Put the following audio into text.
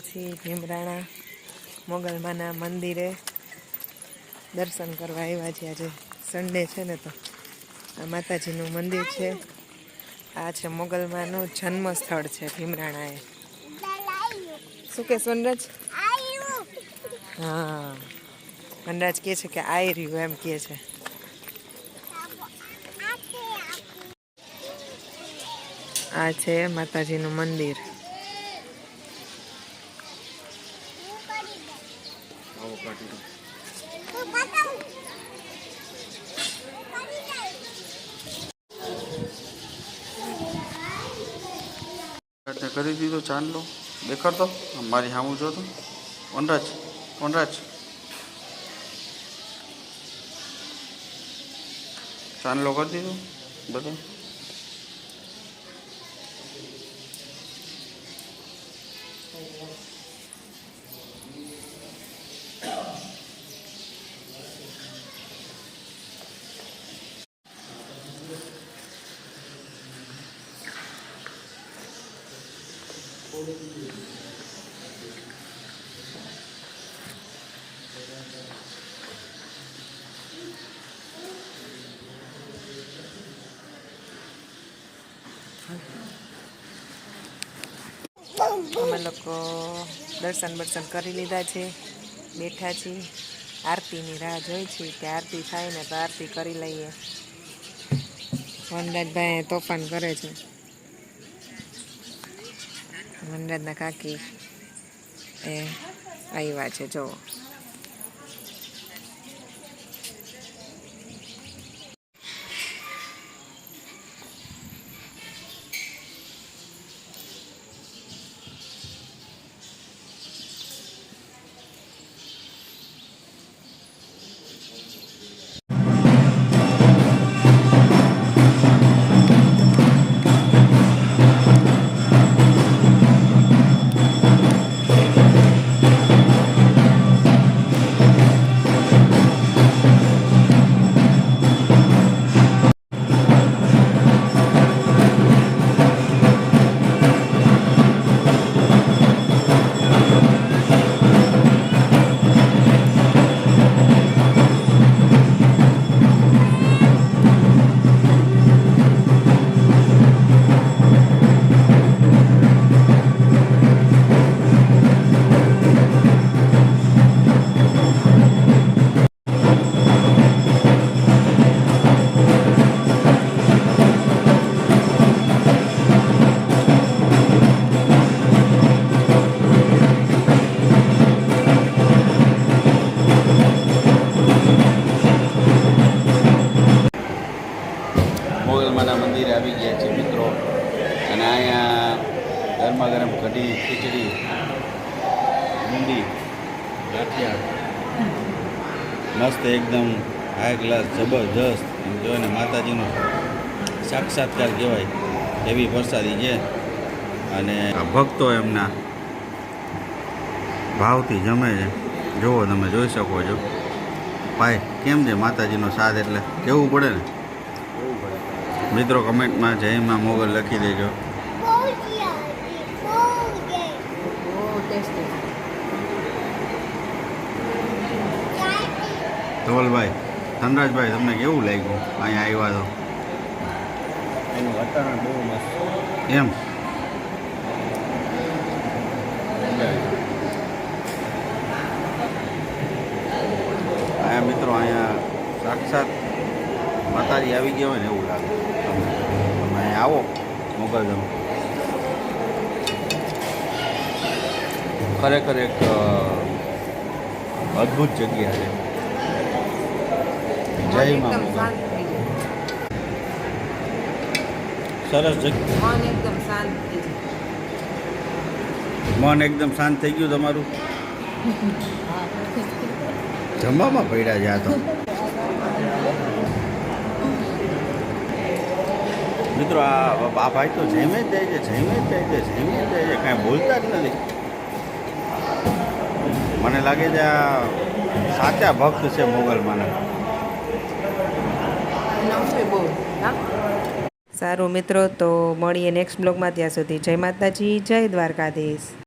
આવ્યા છીએ ભીમરાણા મોગલમાના મંદિરે દર્શન કરવા આવ્યા છીએ। આજે સન્ડે છે ને તો આ માતાજીનું મંદિર છે। આ છે મોગલમાનું જન્મ સ્થળ છે ભીમરાણા એ। શું કે વનરાજ? હા વનરાજ કહે છે કે આઈ રહ્યું એમ કહે છે। આ છે માતાજીનું મંદિર। કરી દીધો ચાંદલો દેખાડતો મારી સામું જો તો વનરાજ વનરાજ ચાંદલો કરી દીધો બધો। અમે લોકો દર્શન બર્શન કરી લીધા છે, બેઠા છીએ। આરતીની રાહ જોઈ છીએ કે આરતી થાય ને તો આરતી કરી લઈએ। વનરાજભાઈ તોફાન કરે છે। વનરાજના કાકી એ આવ્યા છે જો। મોગલમાના મંદિરે આવી ગયા છે મિત્રો। અને અહીંયા ગરમા ગરમ કઢી ખીચડી બુંદી ગાંઠિયા મસ્ત એકદમ હાઈ ક્લાસ જબરજસ્ત એમ કહેવાય ને માતાજીનો સાક્ષાત્કાર કહેવાય એવી પ્રસાદી છે। અને ભક્તો એમના ભાવથી જમે છે। જુઓ તમે જોઈ શકો છો ભાઈ કેમ છે માતાજીનો સાથ એટલે કેવું પડે ને મિત્રો। કમેન્ટમાં જય માં મોગલ લખી દેજો। ધવલભાઈ ધનરાજભાઈ તમને કેવું લાગ્યું અહીંયા આવ્યા તો? એનું વાતાવરણ બહુ મસ્ત એમ અહીંયા મિત્રો અહીંયા સાક્ષાત માતાજી આવી ગયા હોય ને એવું લાગે તમને। તમે અહીંયા આવો મોગલધામ ખરેખર એક અદ્ભુત જગ્યા છે। જય મા મોગલ। સરસ જગ્યા। મન એકદમ શાંત થઈ જાય। મન એકદમ શાંત થઈ ગયું તમારું? જમવામાં પડ્યા છે આ તો મિત્રો। આ ભાઈ તો જમે જ જાય છે જમે જ જાય છે જમે જ જાય છે કાંઈ બોલતા જ નથી। મને લાગે છે આ સાચા ભક્ત છે મોગલમાના। સારું મિત્રો, તો મળીએ નેક્સ્ટ બ્લોગમાં। ત્યાં સુધી જય માતાજી, જય દ્વારકાધીશ।